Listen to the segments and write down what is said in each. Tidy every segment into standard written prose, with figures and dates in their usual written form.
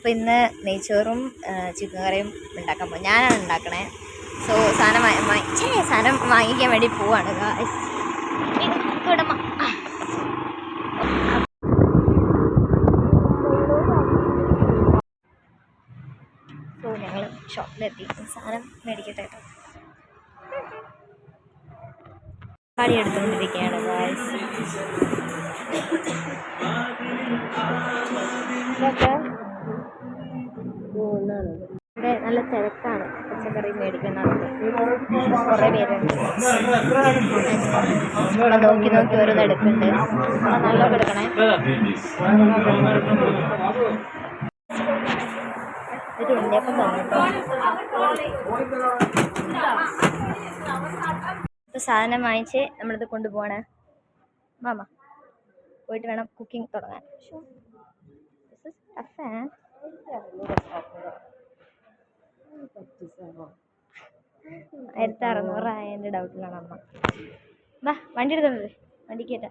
അപ്പോൾ ഇന്ന് നെയ്ച്ചോറും ചിക്കൻ കറിയും ഉണ്ടാക്കാൻ പോകും. ഞാനാണ് ഉണ്ടാക്കണേ. സോ സാധനം വാങ്ങിക്കാൻ വേണ്ടി പോവാണ്. സോ ഞങ്ങൾ ഷോപ്പിലെത്തി. സാധനം മേടിക്കട്ടെ കേട്ടോ. കളി എടുത്തുകൊണ്ടിരിക്കുകയാണ് ഗായ്സ്. ഇവിടെ നല്ല തിരക്കാണ്. പച്ചക്കറി മേടിക്കുന്നുണ്ട്. കുറേ പേരുണ്ട്. നോക്കി നോക്കി ഓരോന്ന് എടുക്കുന്നുണ്ട്. നല്ലോണം എടുക്കണേ. ഒരു ഉണ്ണിയപ്പം തന്നിട്ടോ. ഇപ്പൊ സാധനം വാങ്ങിച്ച് നമ്മളിത് കൊണ്ടുപോവാണ്. മാമ പോയിട്ട് വേണം കുക്കിംഗ് തുടങ്ങാൻ. 1600 ആയതിൻ്റെ ഡൗട്ടിലാണ് അമ്മ. വാ വണ്ടി എടുത്തോണ്ടേ, വണ്ടി കേട്ടാ.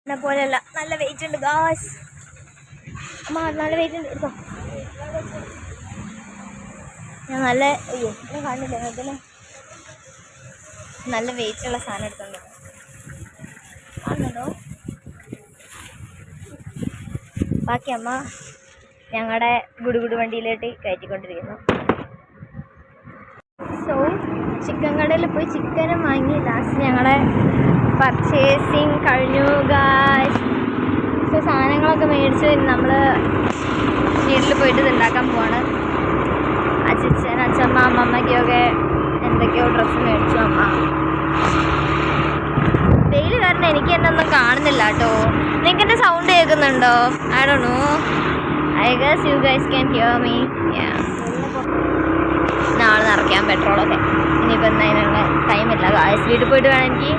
എന്നെ പോലെയല്ല, നല്ല വെയിറ്റ് ഉണ്ട് ഗായ്സ്. അമ്മ നല്ല വെയിറ്റ് ഉണ്ട്, എടുത്തോ. ഞാൻ നല്ല ഞാൻ കാണില്ല അതിന് നല്ല വെയിറ്റ് ഉള്ള സാധനം എടുത്തോണ്ട് കാണുന്നുണ്ടോ? ബാക്കി അമ്മ ഞങ്ങളുടെ ഗുഡുഗുഡു വണ്ടിയിലോട്ട് കയറ്റിക്കൊണ്ടിരിക്കുന്നു. സോ ചിക്കൻ കടയിൽ പോയി ചിക്കനും വാങ്ങി ലാസ്റ്റ് ഞങ്ങളുടെ പർച്ചേസിങ് കഴിഞ്ഞു ഗായ്സ്. സോ സാധനങ്ങളൊക്കെ മേടിച്ച് നമ്മൾ വീട്ടിൽ പോയിട്ട് ഇത് ഉണ്ടാക്കാൻ പോവാണ്. അച്ഛൻ അച്ഛമ്മ അമ്മമ്മയ്ക്കൊക്കെ എന്തൊക്കെയോ ഡ്രസ്സ് മേടിച്ചു അമ്മ. വെയിൽ കാരണം എനിക്ക് തന്നെ ഒന്നും കാണുന്നില്ല കേട്ടോ. നിങ്ങൾക്ക് എൻ്റെ സൗണ്ട് കേൾക്കുന്നുണ്ടോ? I don't know. I guess you guys can hear me. നാളെ നിറയ്ക്കാം പെട്രോളൊക്കെ. ഇനിയിപ്പോൾ അതിനുള്ള ടൈമില്ല ഗായ്സ്. വീട്ടിൽ പോയിട്ട് വേണം എനിക്ക്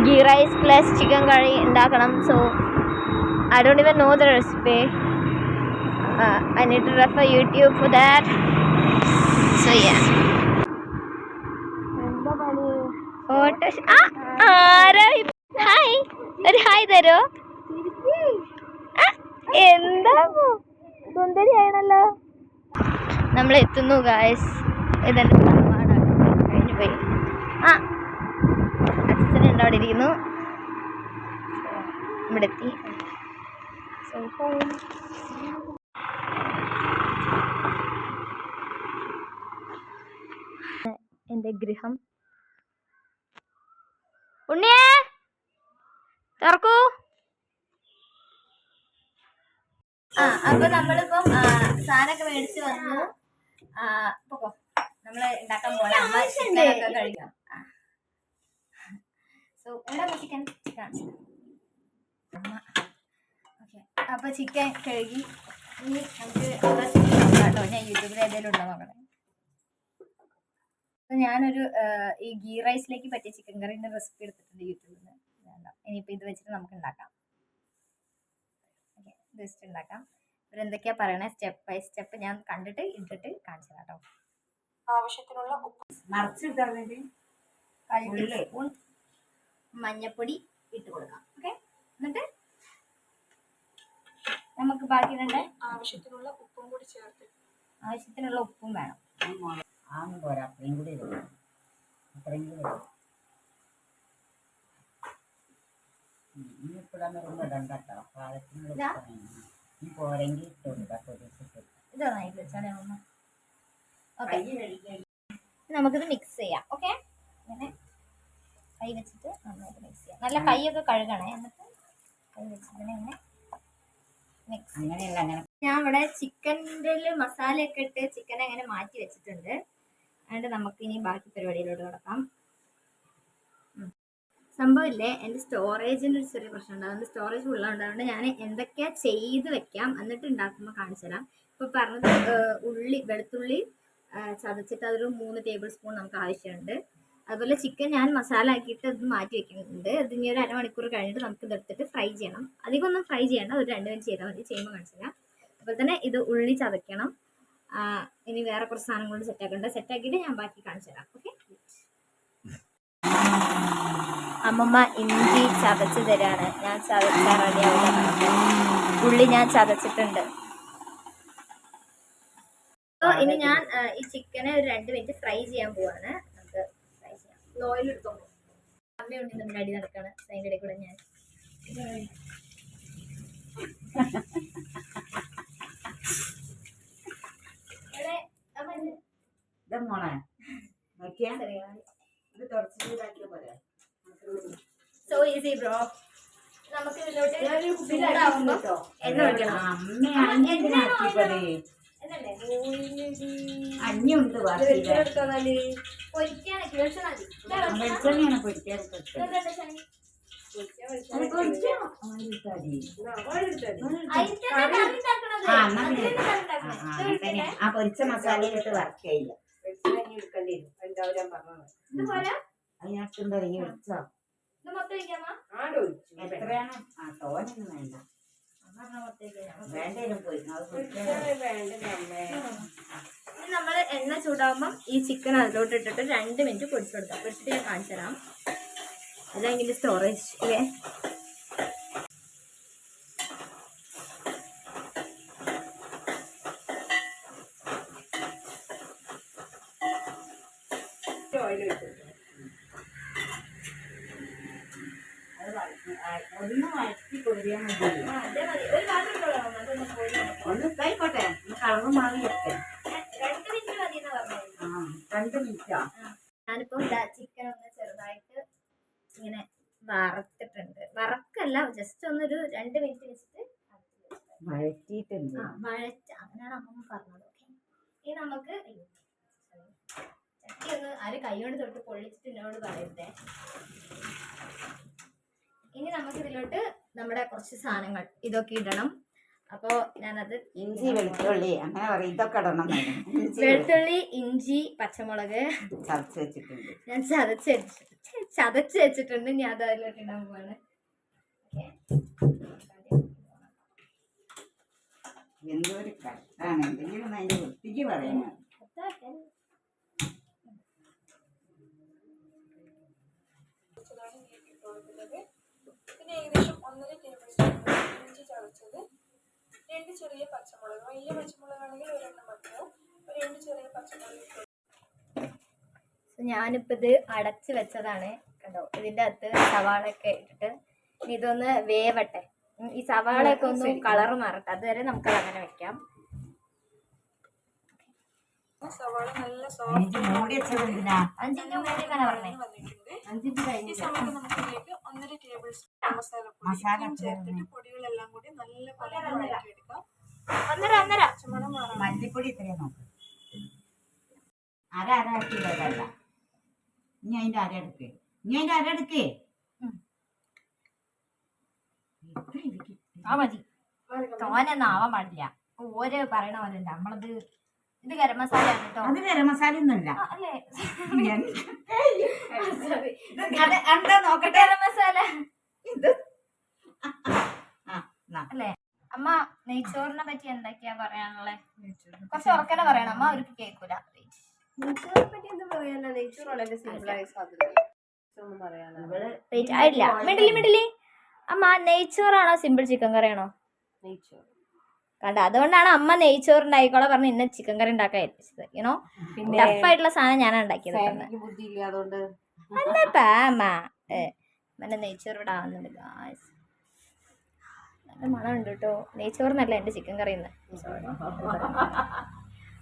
ഗീ റൈസ് പ്ലസ് ചിക്കൻ കറി ഉണ്ടാക്കണം. So I don't even know the recipe. I need to refer YouTube for that. So yeah. Photo. Hi, ഒരു ഹായ് തരോ? എന്താ സുന്ദരിയാണല്ലോ. നമ്മൾ എത്തുന്നു ഗായ്സ്. ഇതെൻ്റെ തറവാടാണ്. കഴിഞ്ഞു പോയി. അച്ഛനുണ്ട് അവിടെ ഇരിക്കുന്നു. ഇവിടെ എത്തി. എൻ്റെ ഗൃഹം. ഉണ്ണിയേ തുറക്കൂ. അപ്പൊ നമ്മളിപ്പം സാധനമൊക്കെ മേടിച്ച് വന്നു. നമ്മള് ഉണ്ടാക്കാൻ പോലെ അമ്മ ചിക്കനൊക്കെ കഴിക്കാം. സോ എവിടെ ചിക്കൻ അമ്മ. ഓക്കെ, അപ്പൊ ചിക്കൻ കഴുകി ഇനി നമുക്ക് കേട്ടോ. ഞാൻ യൂട്യൂബിൽ ഏതെങ്കിലും ഉണ്ടോ നോക്കണേ. അപ്പൊ ഞാനൊരു ഈ ഗീ റൈസിലേക്ക് പറ്റിയ ചിക്കൻ കറീൻ്റെ റെസിപ്പി എടുത്തിട്ടുണ്ട് യൂട്യൂബിൽ നിന്ന്. ഇനിയിപ്പോൾ ഇത് വെച്ചിട്ട് നമുക്ക് ഉണ്ടാക്കാം. ഓക്കെ, ഇത് വെച്ചിട്ട് ഉണ്ടാക്കാം. ഇവരെന്തൊക്കെയാ പറയണേ സ്റ്റെപ്പ് ബൈ സ്റ്റെപ്പ് ഞാൻ കണ്ടിട്ട് ഇട്ടിട്ട് കാണിച്ചു കേട്ടോ. ആവശ്യത്തിനുള്ള ഉപ്പ്, 1 ടീസ്പൂൺ മഞ്ഞപ്പൊടി ഇട്ട് കൊടുക്കാം. ഓക്കെ, എന്നിട്ട് നമുക്ക് ബാക്കി ആവശ്യത്തിനുള്ള ഉപ്പും കൂടി ചേർത്ത് ആവശ്യത്തിനുള്ള ഉപ്പും വേണം. അത്രയും കൂടി നമുക്കിത് മിക്സ് ചെയ്യാം. ഓക്കെ, ഇങ്ങനെ കൈ വെച്ചിട്ട് നന്നായിട്ട് മിക്സ് ചെയ്യാം. നല്ല കൈയൊക്കെ കഴുകണേ. എന്നിട്ട് കൈ വെച്ചിട്ട് ഇങ്ങനെ മിക്സ്. ഞാൻ ഇവിടെ ചിക്കൻ്റെ മസാലയൊക്കെ ഇട്ട് ചിക്കനെ അങ്ങനെ മാറ്റി വെച്ചിട്ടുണ്ട്. അതുകൊണ്ട് നമുക്ക് ഇനി ബാക്കി പരിപാടിയിലോട്ട് കിടക്കാം. സംഭവമില്ലേ, എൻ്റെ സ്റ്റോറേജിൻ്റെ ഒരു ചെറിയ പ്രശ്നമുണ്ട്. അതുകൊണ്ട് സ്റ്റോറേജ് ഫുള്ളുണ്ട്. അതുകൊണ്ട് ഞാൻ എന്തൊക്കെയാ ചെയ്ത് വെക്കാം എന്നിട്ട് ഉണ്ടാക്കുമ്പോൾ കാണിച്ചു തരാം. ഇപ്പോൾ പറഞ്ഞത് വെളുത്തുള്ളി ചതച്ചിട്ട് അതൊരു 3 ടേബിൾ സ്പൂൺ നമുക്ക് ആവശ്യമുണ്ട്. അതുപോലെ ചിക്കൻ ഞാൻ മസാല ആക്കിയിട്ട് അത് മാറ്റി വെക്കുന്നുണ്ട്. അത് ഇനി ഒരു അരമണിക്കൂർ കഴിഞ്ഞിട്ട് നമുക്ക് ഇതെടുത്തിട്ട് ഫ്രൈ ചെയ്യണം. അധികം ഒന്നും ഫ്രൈ ചെയ്യണ്ട, ഒരു 2 മിനിറ്റ് ചെയ്താൽ മതി. ചെയ്യുമ്പോൾ കാണിച്ചു തരാം. അതുപോലെ തന്നെ ഇത് ഉള്ളി ചതയ്ക്കണം. ഇനി വേറെ കുറച്ച് സാധനം കൊണ്ട് സെറ്റാക്കിയിട്ട് ഞാൻ ബാക്കി കാണിച്ചു തരാം. ഓക്കെ, അമ്മമ്മ ഇഞ്ചി ചതച്ച് തരാണ്. ഞാൻ ചതച്ചാൽ റെഡിയാവില്ല. ഉള്ളി ഞാൻ ചതച്ചിട്ടുണ്ട്. അപ്പോൾ ഇനി ഞാൻ ഈ ചിക്കനെ ഒരു 2 മിനിറ്റ് ഫ്രൈ ചെയ്യാൻ പോവാണ്. നമുക്ക് ഫ്രൈ ചെയ്യാം. ഓയിൽ എടുത്തോ. അമ്മയുണ്ട് നമ്മുടെ അടി നടക്കാണ്. അതിൻ്റെ ഇടയിൽ കൂടെ ഞാൻ സോ ഈസി ബ്രോ. നമുക്ക് ഇതിലോട്ട് എണ്ണ ഒഴിക്കണം. അഞ്ഞുണ്ട് ആ പൊരിച്ച മസാലയിട്ട് വർക്ക് ചെയ്യില്ല. അതിനകത്തുണ്ടോ ഈ വെച്ചോ എത്രയാണ്? ആ തോനൊന്നും വേണ്ട. നമ്മൾ എണ്ണ ചൂടാകുമ്പം ഈ ചിക്കൻ അതിലോട്ട് ഇട്ടിട്ട് 2 മിനിറ്റ് പൊരിച്ചു കൊടുക്കാം. പൊരിച്ചിട്ട് ഞാൻ കാണിച്ചു തരാം. അതെങ്കിൽ സ്റ്റോറേജ് ഇല്ലേ. ഒന്ന് വഴറ്റി കൊറിയാൻ മതി. ഒന്ന് കൈക്കോട്ടെ, കളറ് മാറി വെക്കാം. 2 മിനിറ്റാ. ഞാനിപ്പോ ചിക്കൻ ഒന്ന് ചെറുതായിട്ട് ഇങ്ങനെ വറുത്തിട്ടുണ്ട്. വറക്കല്ല, ജസ്റ്റ് ഒന്നൊരു 2 മിനിറ്റ് വെച്ചിട്ട് വഴറ്റിയിട്ടുണ്ട്. അങ്ങനെയാണ് അമ്മ പറഞ്ഞത്. ഓക്കെ, ഇനി നമുക്ക് ചട്ടി ഒന്ന് ആര് കൈ കൊണ്ട് തൊട്ട് പൊള്ളിച്ചിട്ട് എന്നോട് പറയട്ടെ. ഇനി നമുക്ക് ഇതിലോട്ട് നമ്മുടെ കുറച്ച് സാധനങ്ങൾ ഇതൊക്കെ ഇടണം. അപ്പോ ഞാനത് ഇഞ്ചി വെളുത്തുള്ളി അങ്ങനെ പറയും, ഇതൊക്കെ ഇടണം. വെളുത്തുള്ളി ഇഞ്ചി പച്ചമുളക് ചതച്ച് വെച്ചിട്ടുണ്ട്. ഞാൻ ചതച്ച് വെച്ചിട്ടുണ്ട്. ഞാൻ അത് അതിലോട്ട് ഇടാൻ പോവാണ്. എന്തൊരു കഷ്ടാണ്. എന്തെങ്കിലും അതിന്റെ വൃത്തിക്ക് പറയാനാണ്. പിന്നെ ഏകദേശം 1.5 ടേബിൾ സ്പൂൺ ഇഞ്ചി ചതച്ചത്, 2 ചെറിയ പച്ചമുളക്, വലിയ പച്ചമുളകാണെങ്കിൽ 1 മതിയാവും. 2 ചെറിയ പച്ചമുളക്. ഞാനിപ്പോൾ ഇത് അടച്ച് വെച്ചതാണ് കണ്ടോ. ഇതിൻ്റെ അകത്ത് സവാളയൊക്കെ ഇട്ടിട്ട് ഇനി ഇതൊന്ന് വേവട്ടെ. ഈ സവാളയൊക്കെ ഒന്ന് കളർ മാറട്ടെ. അതുവരെ നമുക്കത് അങ്ങനെ വെക്കാം. സവാള നല്ല സോഫ്റ്റ് 5 മിനിറ്റ് വന്നിട്ടുണ്ട്. ഈ സമയത്ത് നമുക്ക് ഇതിലേക്ക് 1.5 ടേബിൾ സ്പൂൺ മസാലപ്പൊടി ചേർത്തിട്ട് പൊടികളെല്ലാം കൂടി നല്ല പോലെ വഴറ്റിയെടുക്കാം. പച്ചമണം മാറാം. മല്ലിപ്പൊടി ഇത്രയും നോക്ക്. അര കിലോതല്ല. ഇനി അതിന്റെ അര എടുക്കേ. മതി. തോനൊന്നും ആവാൻ പാടില്ല. ഓരോ പറയണ പോലെ ഉണ്ട്. നമ്മളത് ഇത് ഗരം മസാല ആണ് കേട്ടോ. അത് ഗരം മസാല ഒന്നുമല്ല അല്ലേ? എന്താ നോക്കട്ടെ. ഗരം മസാല ഇത് അല്ലേ? അമ്മ നെയ്ച്ചോറിനെ പറ്റി എന്തൊക്കെയാ പറയാനുള്ളത്? കുറച്ച് ഉറക്കനെ പറയണം. അമ്മ അവർക്ക് കേൾക്കൂല. നെയ്ച്ചോറിനെ പറ്റി എന്താ പറയാനാ? നെയ്ച്ചോറ് വളരെ സിമ്പിളായ സാധനം പറയാനാ. ആയില്ല. മിഡിലി അമ്മ നെയ്ച്ചോറാണോ സിമ്പിൾ ചിക്കൻ കറിയാണോ? നെയ്ച്ചോറ് കണ്ട, അതുകൊണ്ടാണ് അമ്മ നെയ്ച്ചോറുണ്ടായിക്കോളെ പറഞ്ഞ് ഇന്ന ചിക്കൻ കറി ഉണ്ടാക്കാൻ ഏൽപ്പിച്ചത്. യൂണോ, ടഫായിട്ടുള്ള സാധനം ഞാനാണ് ഉണ്ടാക്കിയത്. ബുദ്ധി ഇല്ല, അതുകൊണ്ട് അല്ലപ്പാ അമ്മ എന്നെ നെയ്ച്ചോറ് ഇവിടെ ആവുന്നുണ്ട്. നല്ല മണം ഉണ്ട് കേട്ടോ. നെയ്ച്ചോറിനല്ല എൻ്റെ ചിക്കൻ കറി ഇന്ന്.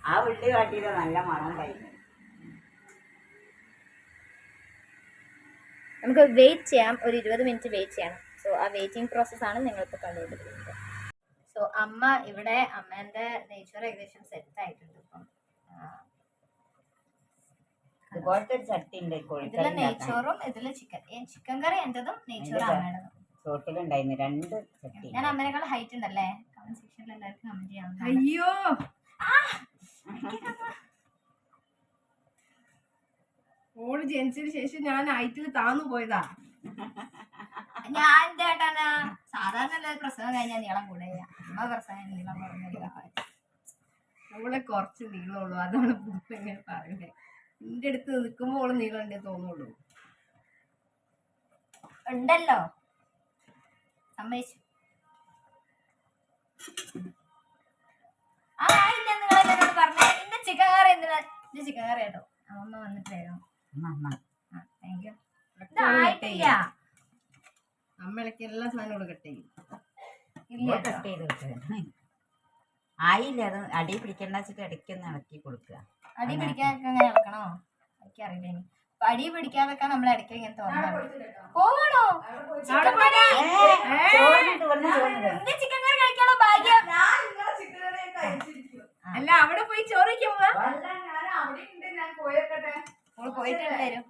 ആ ഉള്ളി കാട്ടിയത് നല്ല മണം കഴിഞ്ഞു. നമുക്ക് വെയിറ്റ് ചെയ്യാം. ഒരു 20 മിനിറ്റ് വെയിറ്റ് ചെയ്യണം. സോ ആ വെയിറ്റിംഗ് പ്രോസസ്സാണ് നിങ്ങളിപ്പോൾ കണ്ടുകൊണ്ടിരിക്കുന്നത്. സോ അമ്മ ഇവിടെ അമ്മേൻ്റെ നെയ്ച്ചോറ് ഏകദേശം സെറ്റ് ആയിട്ടുണ്ട്. ഇപ്പം ഇതുപോലത്തെ ഒരു ചട്ടി ഉണ്ട്. ഇതിലെ നെയ്ച്ചോറും ഇതിലെ ചിക്കൻ കറി എൻ്റെതും നെയ്ച്ചോറും അമ്മയുടേതും. ചോട്ടിലുണ്ടായിരുന്നു 2 ചട്ടി. ഞാൻ അമ്മേനേക്കാൾ ഹൈറ്റ് ഉണ്ടല്ലേ? കമന്റ് സെക്ഷനിൽ എല്ലാവർക്കും കമന്റ് ചെയ്യാം. അയ്യോ, ഓള് ജനിച്ചതിന് ശേഷം ഞാൻ ഹൈറ്റിൽ താന്നു പോയതാ. ഞാൻ എന്റെ ഏട്ടാനാ സാധാരണ പ്രസവം കഴിഞ്ഞാൽ നീളം കൂടെ. അമ്മ പ്രസവം നീളം കുറഞ്ഞ ഓളെ കുറച്ച് നീളമുള്ളൂ, അതാണ് പുറത്ത് ഇങ്ങനെ പറയുന്നത്. നിന്റെ അടുത്ത് നിൽക്കുമ്പോൾ ഓള് നീളം ഉണ്ടേ തോന്നുള്ളൂ. ഉണ്ടല്ലോ, സമ്മതിച്ചു. ആ ഇല്ല, നിങ്ങൾ എന്നോട് പറഞ്ഞ ഇന്റെ ചിക്കൻ കറി എന്തിനാ? ഇന്റെ ചിക്കൻ കറി കേട്ടോ, അമ്മ വന്നിട്ട് വേഗം. Thank you. ഇതായിട്ടില്ല. അമ്മയിളക്കി എല്ലാ സാധനവും കട്ട് ചെയ്യും. ഇല്ല കട്ട് ചെയ്ത് വെച്ചത് ആയില്ല. അത് അടി പിടിക്കണ്ട വെച്ചിട്ട് ഇടയ്ക്കൊന്ന് ഇളക്കി കൊടുക്കുക. അടി പിടിക്കാനൊക്കെ അങ്ങനെ ഇളക്കണോ? എനിക്കറിയില്ല. ഇനി അടി പിടിക്കാതൊക്കെ നമ്മൾ ഇടയ്ക്ക് ഇങ്ങനെ തോന്നണം. പോകണോ? എന്റെ ചിക്കൻ കറി കഴിക്കാനുള്ള ഭാഗ്യം. അല്ല, അവിടെ പോയി ചോറ് വയ്ക്കാൻ പോവാ. നമ്മള് പോയിട്ട് വരും.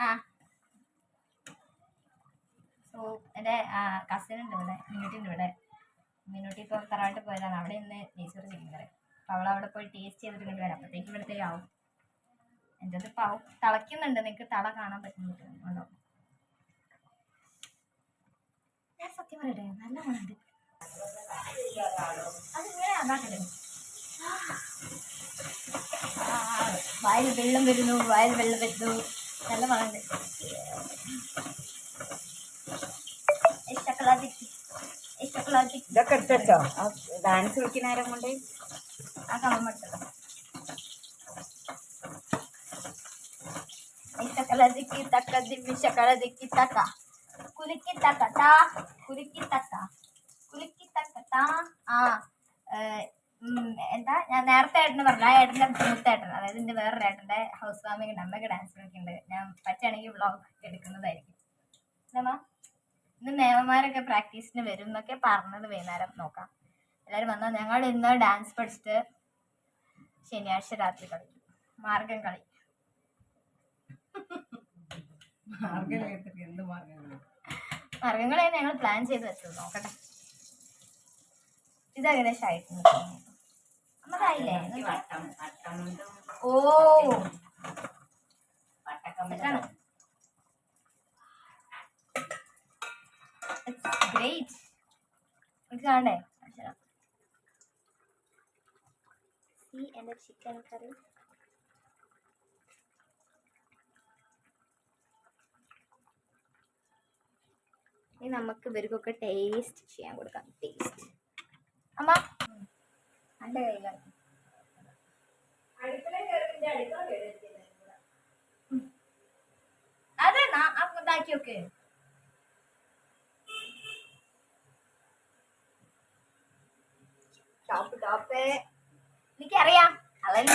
ആ സോ എന്റെ കസിൻ ഉണ്ട് ഇവിടെ, മിനുട്ടിണ്ട് ഇവിടെ. മിനുട്ടി ഇപ്പൊ തറവാട്ടിൽ പോയതാണ്. അവിടെ ഇന്ന് നെയ്ച്ചോറ് ചിക്കൻ കറി. അപ്പൊ അവളവിടെ പോയി ടേസ്റ്റ് ചെയ്തിട്ട് കൊണ്ട് വരാം. അപ്പോഴത്തേക്ക് ഇവിടത്തേക്ക് ആവും. എൻ്റെ അത് പാവും തിളയ്ക്കുന്നുണ്ട്. നിങ്ങൾക്ക് തള കാണാൻ പറ്റുന്നുണ്ടോ? ഞാൻ സത്യം പറയട്ടെ, നല്ല മണമുണ്ട്. അതിങ്ങനെ അതാക്കട്ടെ. വായിൽ വെള്ളം വരുന്നു, വായിൽ വെള്ളം വരുന്നു. നല്ല മണമുണ്ട്. ഇതൊക്കെ എടുത്തോ ഡാൻസ് കളിക്കുന്ന നേരം കൊണ്ട് ആ കമ്മ എടുത്തോ. Shakaladiki taka divi shakaladiki taka. Kuliki taka ta. Kuliki taka. Kuliki taka ta. എന്താ ഞാൻ നേരത്തെ ഏട്ടന് പറഞ്ഞ ആ ഏട്ടൻ്റെ മൂത്തേട്ടൻ, അതായത് എൻ്റെ വേറൊരു ഏട്ടൻ്റെ ഹൗസ് വാമിംഗ് ഉണ്ട്. അമ്മയൊക്കെ ഡാൻസ് കളിക്കുന്നുണ്ട്. ഞാൻ പറ്റുകയാണെങ്കിൽ വ്ളോഗ് എടുക്കുന്നതായിരിക്കും. അമ്മ ഇന്ന് മേമന്മാരൊക്കെ പ്രാക്ടീസിന് വരും എന്നൊക്കെ പറഞ്ഞത്. വൈകുന്നേരം നോക്കാം. എല്ലാവരും വന്നാൽ ഞങ്ങൾ ഇന്ന് ഡാൻസ് പഠിച്ചിട്ട് ശനിയാഴ്ച രാത്രി കളിക്കും. മാർഗം കളി. മാർഗംകളി ഞങ്ങൾ പ്ലാൻ ചെയ്ത് വെച്ചത്. നോക്കട്ടെ. ഇത് ഏകദേശം ആയിട്ട് നമ്മതായില്ലേ? ഓ ഗ്രേറ്റ്. എനിക്ക് കാണണ്ടേ? എന്റെ ചിക്കൻ കറി ഇനി നമുക്ക് ഇവർക്കൊക്കെ ടേസ്റ്റ് ചെയ്യാൻ കൊടുക്കാം. ടേസ്റ്റ് അമ്മ എൻ്റെ കയ്യിലാണ്. അതെ ഇതാക്കി നോക്ക്. എനിക്കറിയാം. അതല്ലേ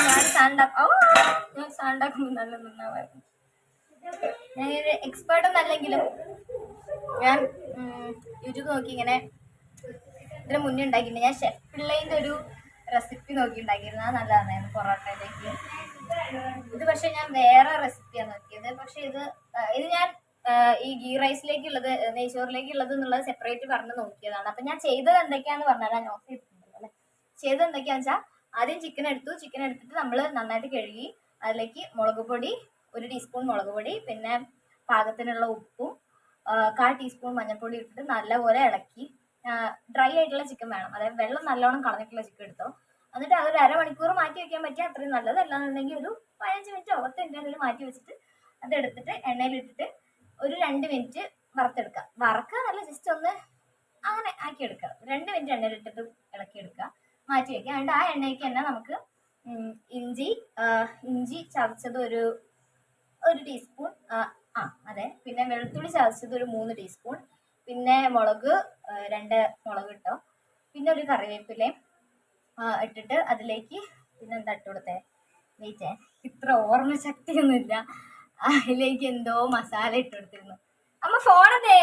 ഞാൻ സാണ്ടാക്കുമ്പോൾ നല്ല നന്നാവായിരുന്നു. ഞാനൊരു എക്സ്പേർട്ടൊന്നും അല്ലെങ്കിലും ഞാൻ യൂട്യൂബ് നോക്കി ഇങ്ങനെ ഇതിന് മുന്നേ ഉണ്ടാക്കിയിട്ടുണ്ട്. ഞാൻ ഷെഫ് പിള്ളേൻ്റെ ഒരു റെസിപ്പി നോക്കി ഉണ്ടാക്കിയിരുന്നു. അത് നല്ലതായിരുന്നു പൊറോട്ടയിലേക്ക്. ഇത് പക്ഷെ ഞാൻ വേറെ റെസിപ്പിയാണ് നോക്കിയത്. പക്ഷെ ഇത് ഞാൻ ഈ ഗീ റൈസിലേക്കുള്ളത്, നെയ്ച്ചോറിലേക്കുള്ളത് എന്നുള്ളത് സെപ്പറേറ്റ് പറഞ്ഞ് നോക്കിയതാണ്. അപ്പം ഞാൻ ചെയ്തത് എന്തൊക്കെയാന്ന് പറഞ്ഞാൽ ഞാൻ ഓഫ് ചെയ്തിട്ടുണ്ടല്ലോ അല്ലേ. ചെയ്തത് എന്തൊക്കെയാണെന്ന് വെച്ചാൽ ആദ്യം ചിക്കൻ എടുത്തിട്ട് നമ്മൾ നന്നായിട്ട് കഴുകി അതിലേക്ക് മുളക് പൊടി, 1 ടീസ്പൂൺ മുളക് പൊടി, പിന്നെ പാകത്തിനുള്ള ഉപ്പും 1/4 ടീസ്പൂൺ മഞ്ഞൾപ്പൊടി ഇട്ടിട്ട് നല്ലപോലെ ഇളക്കി. ഡ്രൈ ആയിട്ടുള്ള ചിക്കൻ വേണം, അതായത് വെള്ളം നല്ലോണം കളഞ്ഞിട്ടുള്ള ചിക്കൻ എടുത്തോ. എന്നിട്ട് അതൊരു അരമണിക്കൂർ മാറ്റി വെക്കാൻ പറ്റിയാൽ അത്രയും നല്ലത്. അല്ലാന്നുണ്ടെങ്കിൽ ഒരു 15 മിനിറ്റോ 10 മിനിറ്റോ മാറ്റി വെച്ചിട്ട് അതെടുത്തിട്ട് എണ്ണയിലിട്ടിട്ട് ഒരു 2 മിനിറ്റ് വറുത്തെടുക്കുക. വറക്കുക നല്ല ജസ്റ്റ് ഒന്ന് അങ്ങനെ ആക്കിയെടുക്കുക. 2 മിനിറ്റ് എണ്ണയിലിട്ടിട്ട് ഇളക്കിയെടുക്കുക, മാറ്റി വയ്ക്കുക. അതുകൊണ്ട് ആ എണ്ണയ്ക്ക് തന്നെ നമുക്ക് ഇഞ്ചി ചതച്ചത് ഒരു ടീസ്പൂൺ, അതെ, പിന്നെ വെളുത്തുള്ളി ചതച്ചത് ഒരു 3 ടീസ്പൂൺ, പിന്നെ മുളക് 2 മുളക് ഇട്ടോ, പിന്നെ ഒരു കറിവേപ്പിലയും ഇട്ടിട്ട് അതിലേക്ക് പിന്നെന്താ ഇട്ട് കൊടുത്തേ? വെയിറ്റേ, ഇത്ര ഓർമ്മ ശക്തിയൊന്നുമില്ല. അതിലേക്ക് എന്തോ മസാല ഇട്ട് കൊടുത്തിരുന്നു. അമ്മ ഫോണതേ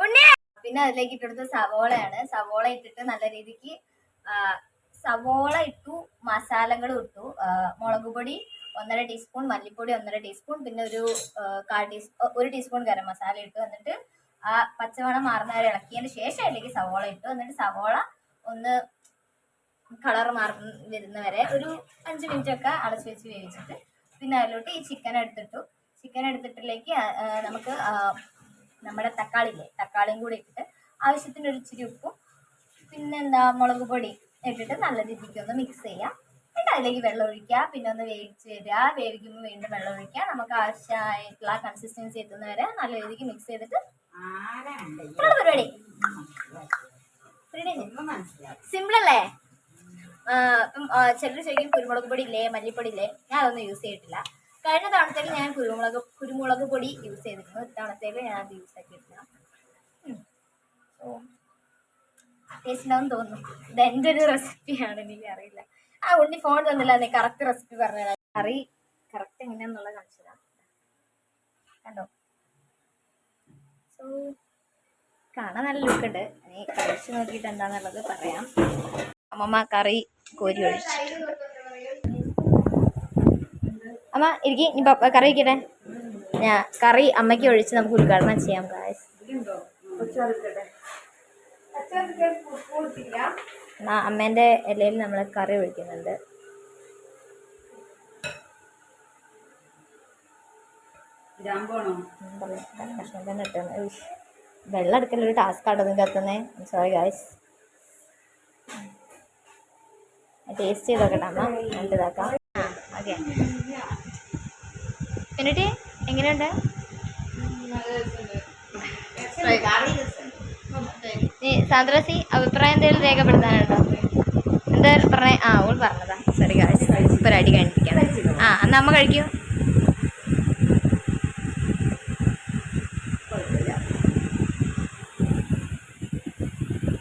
ഉണ്ണിയ. പിന്നെ അതിലേക്ക് ഇട്ടെടുത്ത സവോളയാണ്. സവോള ഇട്ടിട്ട് നല്ല രീതിക്ക് സവോള ഇട്ടു, മസാലകളും ഇട്ടു. മുളക് പൊടി 1.5 ടീസ്പൂൺ, മല്ലിപ്പൊടി 1.5 ടീസ്പൂൺ, പിന്നെ ഒരു 1 ടീസ്പൂൺ ഗരം മസാല ഇട്ടു. എന്നിട്ട് ആ പച്ചമണം മാറുന്ന വരെ ഇളക്കിയതിന് ശേഷം അതിലേക്ക് സവോള ഇട്ടു. എന്നിട്ട് സവോള ഒന്ന് കളർ മാറി വരുന്നവരെ ഒരു 5 മിനിറ്റ് ഒക്കെ അടച്ചു വെച്ച് വേവിച്ചിട്ട് പിന്നെ അതിലോട്ട് ഈ ചിക്കൻ എടുത്തിട്ടു. ചിക്കൻ എടുത്തിട്ടിലേക്ക് നമുക്ക് നമ്മുടെ തക്കാളിയും കൂടി ഇട്ടിട്ട് ആവശ്യത്തിന് ഒരു ഇച്ചിരി ഉപ്പും പിന്നെന്താ മുളക് പൊടി ഇട്ടിട്ട് നല്ല രീതിക്ക് ഒന്ന് മിക്സ് ചെയ്യാം. എന്നിട്ട് അതിലേക്ക് വെള്ളം ഒഴിക്കുക, പിന്നെ ഒന്ന് വേവിച്ച് വരിക, വേവിക്കുമ്പോൾ വീണ്ടും വെള്ളം ഒഴിക്കുക. നമുക്ക് ആവശ്യമായിട്ടുള്ള കൺസിസ്റ്റൻസി എത്തുന്നവരെ നല്ല രീതിക്ക് മിക്സ് ചെയ്തിട്ട് ഇത്രയുള്ള പരിപാടി. സിമ്പിൾ അല്ലേ? ഇപ്പം ചിലർ ചോദിക്കും കുരുമുളക് പൊടി ഇല്ലേ, മല്ലിപ്പൊടി ഇല്ലേ? ഞാൻ അതൊന്നും യൂസ് ചെയ്തിട്ടില്ല. കഴിഞ്ഞ തവണത്തേക്ക് ഞാൻ കുരുമുളക് പൊടി യൂസ് ചെയ്തിരുന്നു. ഇത്തവണത്തേക്ക് ഞാൻ അത് യൂസ് ആക്കിയിട്ടില്ല. ടേസ്റ്റ് ഉണ്ടാവും തോന്നുന്നു. ഇത് എൻ്റെ ഒരു റെസിപ്പിയാണ്, എനിക്ക് അറിയില്ല. ഉണ്ണി ഫോൺ തന്നില്ല, നീ കറക്റ്റ് റെസിപ്പി പറഞ്ഞുതരാം. കറി കറക്റ്റ് എങ്ങനെയാന്നുള്ളത് കാണിച്ചതാ, കണ്ടോ? സോ കാണാൻ നല്ല ലുക്ക് ഉണ്ട്. നീ കഴിച്ചു നോക്കിയിട്ട് എന്താന്നുള്ളത് പറയാം. അമ്മമ്മ കറി കോരി ഒഴിച്ചു. അമ്മ ഇരിക്കും, ഇനി കറി വയ്ക്കട്ടെ. ഞാൻ കറി അമ്മയ്ക്ക് ഒഴിച്ച് നമുക്ക് ഉദ്ഘാടനം ചെയ്യാം. അമ്മേന്റെ ഇലയിൽ നമ്മൾ കറി ഒഴിക്കുന്നുണ്ട്. കഷ്ണം തന്നെ ഇട്ടുന്നത്. വെള്ളം എടുക്കൽ ഒരു ടാസ്ക് ആട്ടോ നിങ്ങൾക്ക് എത്തുന്നേ. Sorry guys. ടേസ്റ്റ് ചെയ്ത് നോക്കട്ടെ അമ്മ, എന്നിട്ട് ഇതാക്കാം. ഓക്കെ, എന്നിട്ട് എങ്ങനെയുണ്ട്? സാന്ദ്രസി അഭിപ്രായം എന്തെങ്കിലും രേഖപ്പെടുത്താനുണ്ടോ? എന്താ പറഞ്ഞേ? ഓൾ പറഞ്ഞതാ. സോറി ഗായ്സ്, ഇപ്പൊ ഒരു അടി കഴിഞ്ഞിരിക്കാം. എന്നാ അമ്മ കഴിക്കൂ.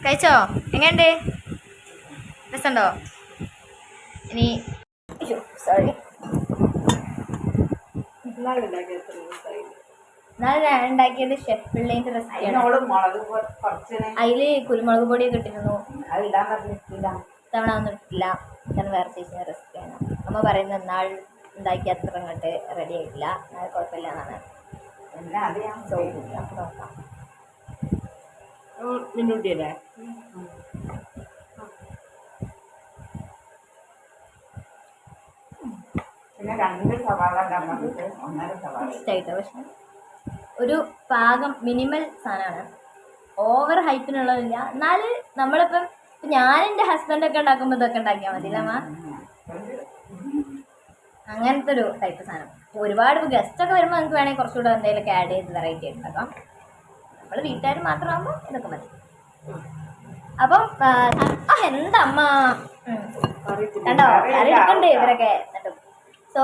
കഴിച്ചോ? എങ്ങനെയുണ്ട്? രസമുണ്ടോ? ഇനി സോറി, ഞാൻ ഉണ്ടാക്കിയത് ഷെഫ് പിള്ളേന്റെ റെസിപ്പിയാണ്. അതില് കുരുമുളക് പൊടിയൊക്കെ ഇട്ടിരുന്നു. തവണ ഒന്നും ഇട്ടില്ല. ഇതാണ് വേറെ ചേച്ചിയുടെ റെസിപ്പിയാണ്. അമ്മ പറയുന്നത് നാൾ ഉണ്ടാക്കി അത്ര അങ്ങോട്ട് റെഡി ആയിട്ടില്ല, കുഴപ്പമില്ല എന്നാണ്. നമുക്ക് നോക്കാം. ഇഷ്ടമായിട്ടോ? പക്ഷെ ഒരു പാകം മിനിമൽ സാധനമാണ്, ഓവർ ഹൈപ്പിനുള്ളതില്ല. എന്നാല് നമ്മളിപ്പം ഞാൻ എൻ്റെ ഹസ്ബൻഡൊക്കെ ഉണ്ടാക്കുമ്പോൾ ഇതൊക്കെ ഉണ്ടാക്കിയാൽ മതി അമ്മ. അങ്ങനത്തെ ഒരു ടൈപ്പ് സാധനം. ഒരുപാട് ഗസ്റ്റൊക്കെ വരുമ്പോൾ നമുക്ക് വേണമെങ്കിൽ കുറച്ചുകൂടെ എന്തെങ്കിലുമൊക്കെ ആഡ് ചെയ്ത് വെറൈറ്റി ഉണ്ടാക്കാം. നമ്മൾ വീട്ടുകാർ മാത്രമാകുമ്പോൾ ഇതൊക്കെ മതി. അപ്പം എന്താ അമ്മ കണ്ടോ, കറി എടുക്കണ്ടേ ഇവരൊക്കെ എന്നിട്ടും. സോ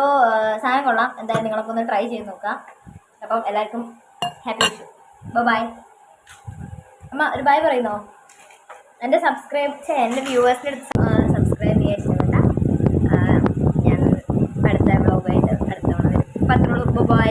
സാധനം കൊള്ളാം. എന്തായാലും നിങ്ങളൊക്കെ ഒന്ന് ട്രൈ ചെയ്ത് നോക്കാം. അപ്പം എല്ലാവർക്കും ഹാപ്പി വിഷു. ബൈ. അമ്മ ഒരു ബൈ പറയുന്നോ? എൻ്റെ എൻ്റെ വ്യൂവേഴ്സിൻ്റെ അടുത്ത് സബ്സ്ക്രൈബ് ചെയ്യാൻ ഇഷ്ടപ്പെട്ട ഞാൻ അടുത്ത വ്ലോഗായിട്ട് അടുത്ത തവണ വരും. അപ്പം അത്രയുള്ളൂ. ബൈ.